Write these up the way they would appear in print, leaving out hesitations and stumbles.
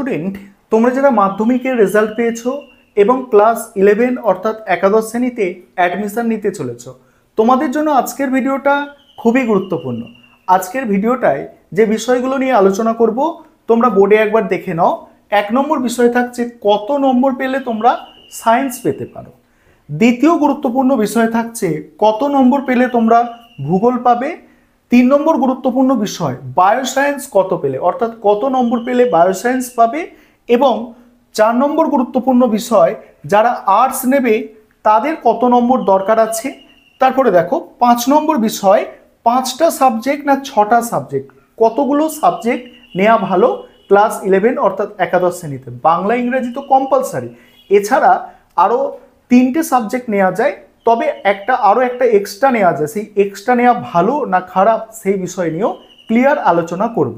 Student, তোমরা যারা মাধ্যমিকের রেজাল্ট পেয়েছো এবং ক্লাস 11 অর্থাৎ একাদশ শ্রেণীতে অ্যাডমিশন নিতে চলেছ, তোমাদের জন্য আজকের ভিডিওটা খুবই গুরুত্বপূর্ণ। আজকের ভিডিওটায় যে বিষয়গুলো নিয়ে আলোচনা করব তোমরা বোর্ডে একবার দেখে নাও। 1 নম্বর বিষয় থাকছে কত নম্বর পেলে তোমরা সায়েন্স পেতে পারো। দ্বিতীয় গুরুত্বপূর্ণ বিষয় থাকছে কত নম্বর পেলে তোমরা ভূগোল পাবে। 3 নম্বর গুরুত্বপূর্ণ বিষয় বায়োসায়েন্স কত পেলে, অর্থাৎ কত নম্বর পেলে বায়োসায়েন্স পাবে। এবং 4 নম্বর গুরুত্বপূর্ণ বিষয় যারা আর্টস নেবে তাদের কত নম্বর দরকার আছে। তারপরে দেখো 5 নম্বর বিষয় 5টা সাবজেক্ট না 6টা সাবজেক্ট, কতগুলো সাবজেক্ট নেওয়া ভালো ক্লাস 11 অর্থাৎ একাদশ শ্রেণীতে। বাংলা ইংরেজি তো কম্পালসারি, এছাড়া আরও 3টে সাবজেক্ট নেওয়া যায়, তবে আরও একটা এক্সট্রা নেওয়া যায়। সেই এক্সট্রা নেওয়া ভালো না খারাপ সেই বিষয় নিয়েও ক্লিয়ার আলোচনা করব।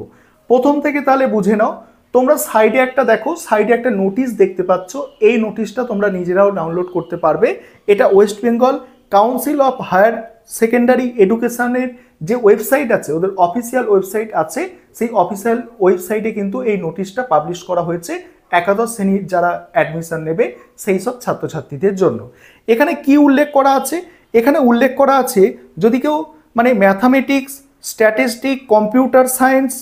প্রথম থেকে তাহলে বুঝে নাও। তোমরা সাইডে একটা দেখো, সাইডে একটা নোটিশ দেখতে পাচ্ছ। এই নোটিশটা তোমরা নিজেরাও ডাউনলোড করতে পারবে। এটা West Bengal council of higher secondary এডুকেশনের যে ওয়েবসাইট আছে, ওদের অফিসিয়াল ওয়েবসাইট আছে, সেই অফিসিয়াল ওয়েবসাইটে কিন্তু এই নোটিশটা পাবলিশ করা হয়েছে একাদশ শ্রেণীর যারা অ্যাডমিশন নেবে সেই সব ছাত্রছাত্রীদের জন্য। এখানে কি উল্লেখ করা আছে? এখানে উল্লেখ করা আছে যদি কেউ mathematics, statistic, computer science,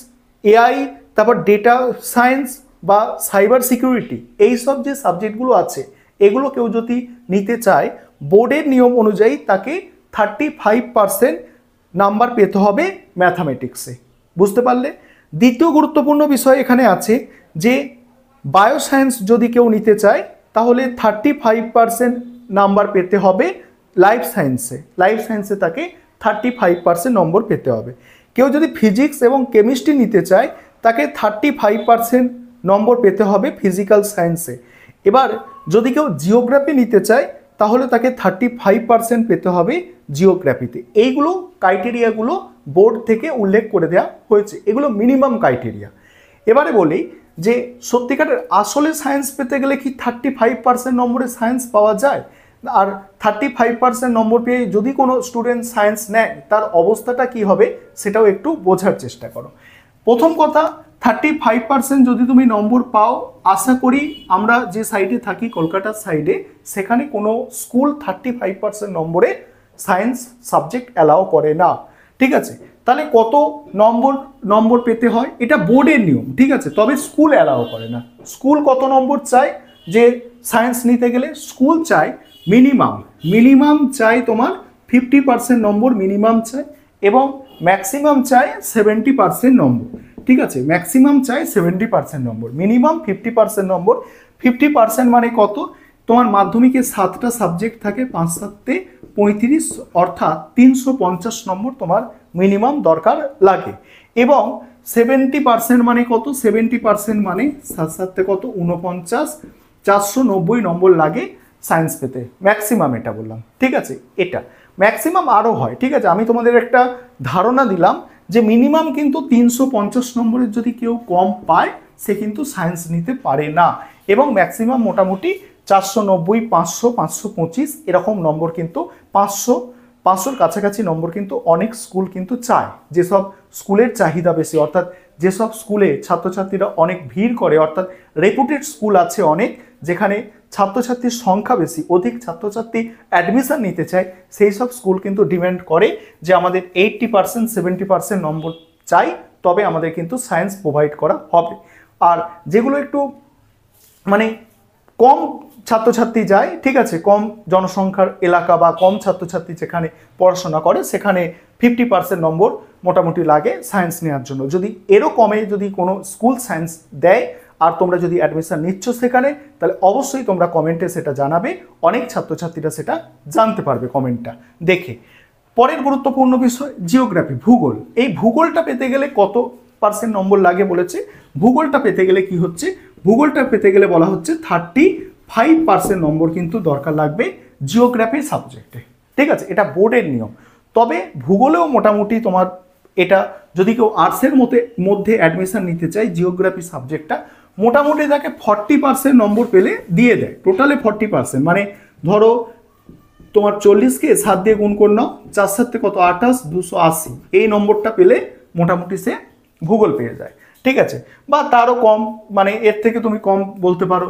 AI, তারপর ডেটা সায়েন্স বা সাইবার সিকিউরিটি, এই সব যে সাবজেক্টগুলো আছে এগুলো কেউ যদি নিতে চায়, বোর্ডের নিয়ম অনুযায়ী তাকে 35% নাম্বার পেতে হবে ম্যাথামেটিক্সে। বুঝতে পারলে? দ্বিতীয় গুরুত্বপূর্ণ বিষয় এখানে আছে যে বায়োসায়েন্স যদি কেউ নিতে চায় তাহলে 35% নাম্বার পেতে হবে লাইফ সায়েন্সে। লাইফ সায়েন্সে তাকে 35% নম্বর পেতে হবে। কেউ যদি ফিজিক্স এবং কেমিস্ট্রি নিতে চায় তাকে 35% নম্বর পেতে হবে ফিজিক্যাল সায়েন্সে। এবার যদি কেউ জিওগ্রাফি নিতে চায় তাহলে তাকে 35% পেতে হবে জিওগ্রাফিতে। এইগুলো ক্রাইটেরিয়াগুলো বোর্ড থেকে উল্লেখ করে দেওয়া হয়েছে, এগুলো মিনিমাম ক্রাইটেরিয়া। এবারে বলি যে সত্যিকারের আসলে সায়েন্স পেতে গেলে কি 35% নম্বরে সায়েন্স পাওয়া যায়? আর 35% নম্বর পেয়ে যদি কোনো স্টুডেন্ট সায়েন্স নেয় তার অবস্থাটা কি হবে সেটাও একটু বোঝার চেষ্টা করো। প্রথম কথা, 35% যদি তুমি নম্বর পাও, আশা করি আমরা যে সাইডে থাকি কলকাতার সাইডে, সেখানে কোনো স্কুল 35% নম্বরে সায়েন্স সাবজেক্ট অ্যালাউ করে না। ঠিক আছে, তাহলে কত নম্বর পেতে হয় এটা বোর্ডের নিয়ম, ঠিক আছে, তবে স্কুল অ্যালাউ করে না। স্কুল কত নম্বর চায় যে সায়েন্স নিতে গেলে? স্কুল চায় মিনিমাম চাই তোমার 50% নম্বর মিনিমাম চাই, এবং ম্যাক্সিমাম চায় 70% নম্বর। ঠিক আছে, ম্যাক্সিমাম চাই 70% নম্বর, মিনিমাম 50% নম্বর। 50% মানে কত? তোমার মাধ্যমিকে 7টা সাবজেক্ট থাকে, 5 7 35, অর্থাৎ 350 নম্বর তোমার মিনিমাম দরকার লাগে। এবং 70% মানে কত? 70% মানে 7 7 কত? 49, 490 নম্বর লাগে সায়েন্স পেতে, ম্যাক্সিমাম এটা বললাম। ঠিক আছে, এটা ম্যাক্সিমাম আরও হয়। ঠিক আছে, আমি তোমাদের একটা ধারণা দিলাম যে মিনিমাম কিন্তু 350 নম্বরের যদি কেউ কম পায় সে কিন্তু সায়েন্স নিতে পারে না, এবং ম্যাক্সিমাম মোটামুটি 490, 500, 525 এরকম নম্বর কিন্তু 500-500 কাছাকাছি নম্বর কিন্তু অনেক স্কুল কিন্তু চায়। যেসব স্কুলের চাহিদা বেশি, অর্থাৎ যেসব স্কুলে ছাত্রছাত্রীরা অনেক ভিড় করে, অর্থাৎ রেপুটেড স্কুল আছে অনেক, যেখানে ছাত্রছাত্রীর সংখ্যা বেশি, অধিক ছাত্রছাত্রী অ্যাডমিশন নিতে চায়, সেই সব স্কুল কিন্তু ডিমান্ড করে যে আমাদের 80% 70% নম্বর চাই, তবে আমাদের কিন্তু সায়েন্স প্রোভাইড করা হবে। আর যেগুলো একটু কম ছাত্রছাত্রী যায়, ঠিক আছে, কম জনসংখ্যার এলাকা বা কম ছাত্রছাত্রী যেখানে পড়াশোনা করে, সেখানে 50% নম্বর মোটামুটি লাগে সায়েন্স নেওয়ার জন্য। যদি এরও কমে যদি কোনো স্কুল সায়েন্স দেয় আর তোমরা যদি অ্যাডমিশন নিচ্ছ সেখানে, তাহলে অবশ্যই তোমরা কমেন্টে সেটা জানাবে, অনেক ছাত্রছাত্রীরা সেটা জানতে পারবে কমেন্টটা দেখে। পরের গুরুত্বপূর্ণ বিষয় জিওগ্রাফি, ভূগোল। এই ভূগোলটা পেতে গেলে কত % নম্বর লাগে বলেছে? ভূগোলটা পেতে গেলে কি হচ্ছে? ভূগোলটা পেতে গেলে বলা হচ্ছে 35% নম্বর কিন্তু দরকার লাগবে জিওগ্রাফি সাবজেক্টে। ঠিক আছে, এটা বোর্ডের নিয়ম। তবে ভূগোলেও মোটামুটি তোমার এটা যদি কেউ আর্টসের মধ্যে অ্যাডমিশন নিতে চায়, জিওগ্রাফি সাবজেক্টটা মোটামুটি তাকে 40% নম্বর পেলে দিয়ে দেয়। টোটালে 40% মানে ধরো তোমার 40কে 7 দিয়ে গুণ করে নাও, 4 7 কত? 28, 280, এই নম্বরটা পেলে মোটামুটি সে ভূগোল পেয়ে যায়। ঠিক আছে, বা তারও কম, মানে এর থেকে তুমি কম বলতে পারো,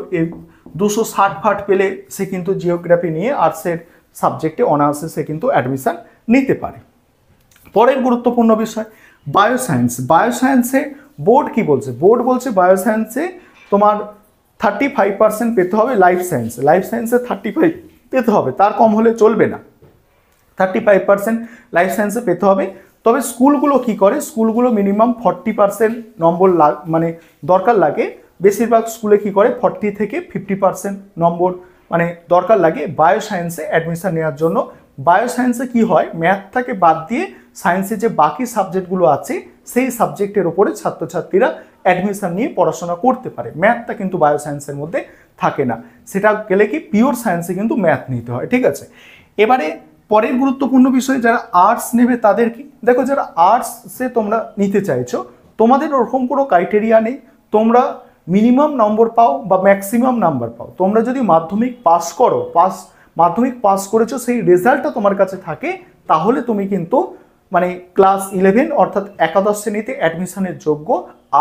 260 ফাট পেলে সে কিন্তু জিওগ্রাফি নিয়ে আর্টসের সাবজেক্টে অনার্সে সে কিন্তু অ্যাডমিশান নিতে পারে। পরের গুরুত্বপূর্ণ বিষয় বায়োসায়েন্স। বায়োসায়েন্সে বোর্ড কি বলছে? বোর্ড বলছে বায়োসায়েন্সে তোমার 35% পেতে হবে, লাইফ সায়েন্সে 35 পেতে হবে, তার কম হলে চলবে না। 35% লাইফ সায়েন্সে পেতে হবে। তবে স্কুলগুলো কি করে, স্কুলগুলো মিনিমাম 40% নম্বর মানে দরকার লাগে। বেশিরভাগ স্কুলে কি করে 40 থেকে 50% নম্বর মানে দরকার লাগে বায়োসায়েন্সে অ্যাডমিশন নেওয়ার জন্য। বায়োসায়েন্সে কি হয়, ম্যাথটাকে বাদ দিয়ে সায়েন্সে যে বাকি সাবজেক্টগুলো আছে সেই সাবজেক্টের ওপরে ছাত্রছাত্রীরা অ্যাডমিশন নিয়ে পড়াশোনা করতে পারে। ম্যাথটা কিন্তু বায়োসায়েন্সের মধ্যে থাকে না, সেটা গেলে কি পিওর সায়েন্সে কিন্তু ম্যাথ নিতে হয়। ঠিক আছে, এবারে পরের গুরুত্বপূর্ণ বিষয় যারা আর্টস নেবে তাদের কি, দেখো যারা আর্টসে তোমরা নিতে চাইছো তোমাদের ওরকম কোনো ক্রাইটেরিয়া নেই, তোমরা মিনিমাম নম্বর পাও বা ম্যাক্সিমাম নাম্বার পাও। তোমরা যদি মাধ্যমিক পাস করো, মাধ্যমিক পাস করেছো, সেই রেজাল্টটা তোমার কাছে থাকে, তাহলে তুমি কিন্তু মানে ক্লাস 11 অর্থাৎ একাদশ শ্রেণীতে অ্যাডমিশনের যোগ্য,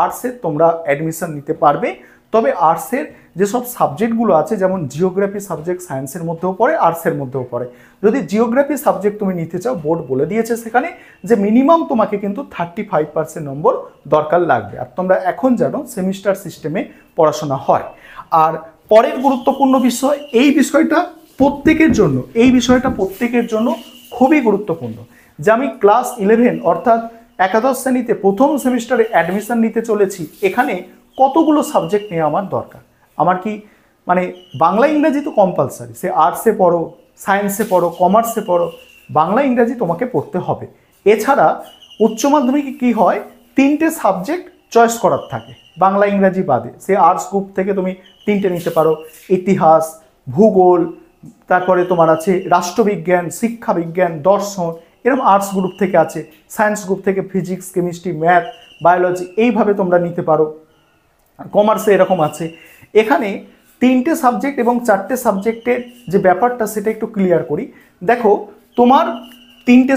আর্টসের তোমরা অ্যাডমিশন নিতে পারবে। তবে আর্টসের যেসব সাবজেক্টগুলো আছে, যেমন জিওগ্রাফি সাবজেক্ট সায়েন্সের মধ্যেও পড়ে, আর্টসের মধ্যেও পড়ে। যদি জিওগ্রাফি সাবজেক্ট তুমি নিতে চাও, বোর্ড বলে দিয়েছে সেখানে যে মিনিমাম তোমাকে কিন্তু 35% নম্বর দরকার লাগবে। আর তোমরা এখন জানো সেমিস্টার সিস্টেমে পড়াশোনা হয়। আর পরের গুরুত্বপূর্ণ বিষয়, এই বিষয়টা প্রত্যেকের জন্য, এই বিষয়টা প্রত্যেকের জন্য খুবই গুরুত্বপূর্ণ যে আমি ক্লাস 11 অর্থাৎ একাদশ শ্রেণীতে প্রথম সেমিস্টারে অ্যাডমিশন নিতে চলেছি, এখানে কতগুলো সাবজেক্ট নিয়ে আমার দরকার। আমার কি মানে বাংলা ইংরাজি তো কম্পালসারি, সে আর্টসে পড়ো, সায়েন্সে পড়ো, কমার্সে পড়ো, বাংলা ইংরাজি তোমাকে পড়তে হবে। এছাড়া উচ্চ মাধ্যমিকে কী হয়, 3টে সাবজেক্ট চয়েস করার থাকে বাংলা ইংরাজি বাদে। সে আর্টস গ্রুপ থেকে তুমি 3টে নিতে পারো, ইতিহাস, ভূগোল, তারপরে তোমার আছে রাষ্ট্রবিজ্ঞান, শিক্ষাবিজ্ঞান, দর্শন, এরকম আর্টস গ্রুপ থেকে আছে। সায়েন্স গ্রুপ থেকে ফিজিক্স, কেমিস্ট্রি, ম্যাথ, বায়োলজি, এইভাবে তোমরা নিতে পারো। কমার্সে এরকম আছে। এখানে 3টে সাবজেক্ট এবং 4টে সাবজেক্টের যে ব্যাপারটা সেটা একটু ক্লিয়ার করি। দেখো তোমার 3টে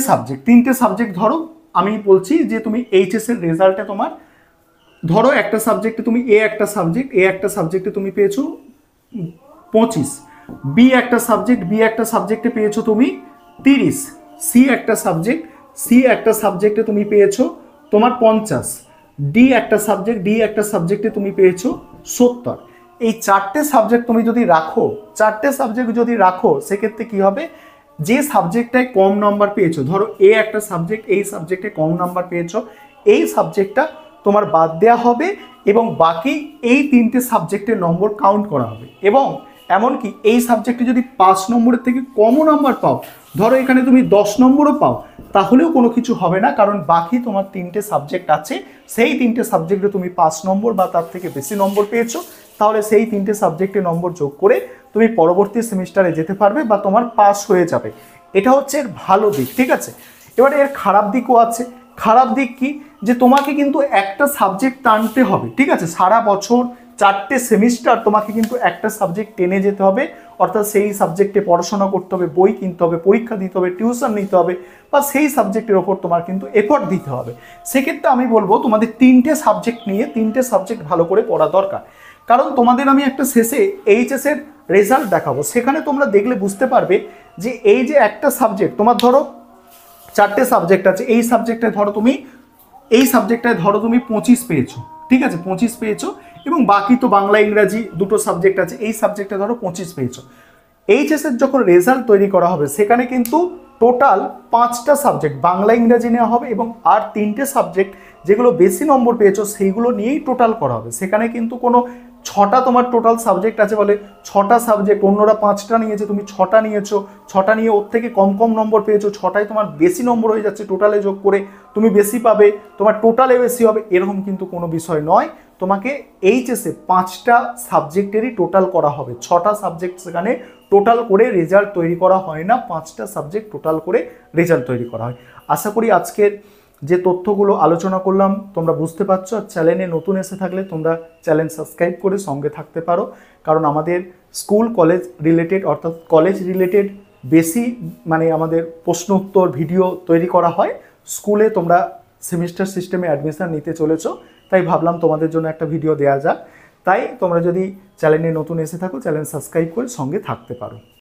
সাবজেক্ট ধরো, আমি বলছি যে তুমি এইচএসের রেজাল্টে তোমার ধরো একটা সাবজেক্টে তুমি এ একটা সাবজেক্টে তুমি পেয়েছো 25, বি একটা সাবজেক্টে পেয়েছো তুমি 30, সি একটা সাবজেক্টে তুমি পেয়েছো তোমার 50, ডি একটা সাবজেক্টে তুমি পেয়েছো 70। এই 4টে সাবজেক্ট তুমি যদি রাখো, সেক্ষেত্রে কি হবে, যে সাবজেক্টটায় কম নাম্বার পেয়েছো, ধরো এ একটা সাবজেক্ট, এই সাবজেক্টে কম নাম্বার পেয়েছো, এই সাবজেক্টটা তোমার বাদ দেওয়া হবে এবং বাকি এই 3টে সাবজেক্টের নম্বর কাউন্ট করা হবে। এবং এমনকি এই সাবজেক্টে যদি 5 নম্বরের থেকে কমও নাম্বার পাও, ধরো এখানে তুমি 10 নম্বরও পাও, তাহলেও কোনো কিছু হবে না, কারণ বাকি তোমার 3টে সাবজেক্ট আছে, সেই 3টে সাবজেক্টে তুমি 5 নম্বর বা তার থেকে বেশি নম্বর পেয়েছো, তাহলে সেই 3টে সাবজেক্টে নম্বর যোগ করে তুমি পরবর্তী সেমিস্টারে যেতে পারবে বা তোমার পাস হয়ে যাবে। এটা হচ্ছে এর ভালো দিক। ঠিক আছে, এবারে এর খারাপ দিকও আছে। খারাপ দিক কি, যে তোমাকে কিন্তু একটা সাবজেক্ট টানতে হবে। ঠিক আছে, সারা বছর 4টে সেমিস্টার তোমাকে কিন্তু একটা সাবজেক্ট টেনে যেতে হবে, অর্থাৎ সেই সাবজেক্টে পড়াশোনা করতে হবে, বই কিনতে হবে, পরীক্ষা দিতে হবে, টিউশন নিতে হবে, বা সেই সাবজেক্টের ওপর তোমার কিন্তু এফোর্ট দিতে হবে। সেক্ষেত্রে আমি বলবো তোমাদের 3টে সাবজেক্ট নিয়ে 3টে সাবজেক্ট ভালো করে পড়া দরকার। কারণ তোমাদের আমি একটা শেষে এইচএসের রেজাল্ট দেখাবো, সেখানে তোমরা দেখলে বুঝতে পারবে যে এই যে একটা সাবজেক্ট তোমার ধরো 4টে সাবজেক্ট আছে, এই সাবজেক্টটায় ধরো তুমি 25 পেয়েছো। ঠিক আছে, 25 পেয়েছো, এবং বাকি তো বাংলা ইংরাজি 2টো সাবজেক্ট আছে, এই সাবজেক্টে ধরো 25 পেয়েছো। এইচএসের যখন রেজাল্ট তৈরি করা হবে, সেখানে কিন্তু টোটাল 5টা সাবজেক্ট বাংলা ইংরাজি নেওয়া হবে, এবং আর 3টে সাবজেক্ট যেগুলো বেশি নম্বর পেয়েছো সেইগুলো নিয়েই টোটাল করা হবে। সেখানে কিন্তু কোনো 6টা তোমার টোটাল সাবজেক্ট আছে বলে 6টা সাবজেক্ট, অন্যরা 5টা নিয়েছে, তুমি 6টা নিয়েছো, 6টা নিয়ে ওর থেকে কম নম্বর পেয়েছো, 6টায় তোমার বেশি নম্বর হয়ে যাচ্ছে, টোটালে যোগ করে তুমি বেশি পাবে, তোমার টোটালে বেশি হবে, এরকম কিন্তু কোনো বিষয় নয়। তোমাকে এইচএসে 5টা সাবজেক্টেরই টোটাল করা হবে। 6টা সাবজেক্ট সেখানে টোটাল করে রেজাল্ট তৈরি করা হয় না, 5টা সাবজেক্ট টোটাল করে রেজাল্ট তৈরি করা হয়। আশা করি আজকের যে তথ্যগুলো আলোচনা করলাম তোমরা বুঝতে পারছো। আর চ্যানেলে নতুন এসে থাকলে তোমরা চ্যানেল সাবস্ক্রাইব করে সঙ্গে থাকতে পারো, কারণ আমাদের স্কুল কলেজ রিলেটেড অর্থাৎ কলেজ রিলেটেড বেশি মানে আমাদের প্রশ্ন উত্তর ভিডিও তৈরি করা হয়। স্কুলে তোমরা সেমিস্টার সিস্টেমে অ্যাডমিশন নিতে চলেছো, তাই ভাবলাম তোমাদের জন্য একটা ভিডিও দেওয়া যাক। তাই তোমরা যদি চ্যানেলে নতুন এসে থাকো চ্যানেল সাবস্ক্রাইব করে সঙ্গে থাকতে পারো।